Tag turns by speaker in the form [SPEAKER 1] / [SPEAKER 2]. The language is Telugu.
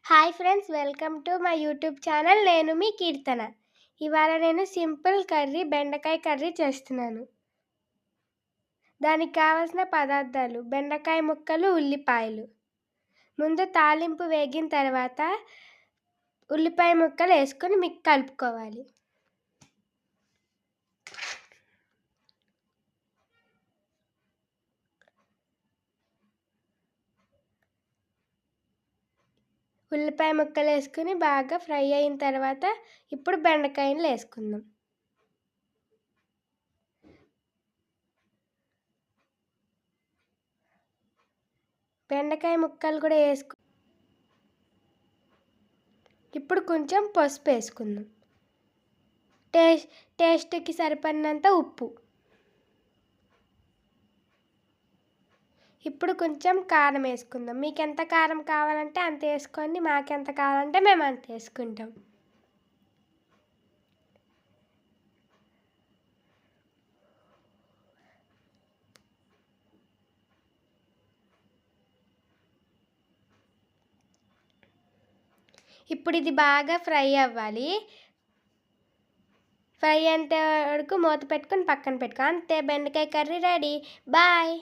[SPEAKER 1] Hi friends, welcome to my YouTube channel. నేను మీ కీర్తన. ఇవాళ నేను సింపుల్ బెండకాయ కర్రీ చేస్తున్నాను. దానికి కావాల్సిన పదార్థాలు: బెండకాయ ముక్కలు, ఉల్లిపాయలు. ముందు తాలింపు వేగిన తర్వాత ఉల్లిపాయ ముక్కలు వేసుకొని కలుపుకోవాలి. ఉల్లిపాయ ముక్కలు వేసుకుని బాగా ఫ్రై అయిన తర్వాత ఇప్పుడు బెండకాయలు వేసుకుందాం. బెండకాయ ముక్కలు కూడా ఇప్పుడు కొంచెం పసుపు వేసుకుందాం. టేస్ట్కి సరిపడినంత ఉప్పు. ఇప్పుడు కొంచెం కారం వేసుకుందాం. మీకు ఎంత కారం కావాలంటే అంత వేసుకోండి. మాకెంత కావాలంటే మేము అంత వేసుకుంటాం. ఇప్పుడు ఇది బాగా ఫ్రై అవ్వాలి. ఫ్రై అయ్యేంత వరకు మూత పెట్టుకొని పక్కన పెట్టుకో. అంతే, బెండకాయ కర్రీ రెడీ. బాయ్.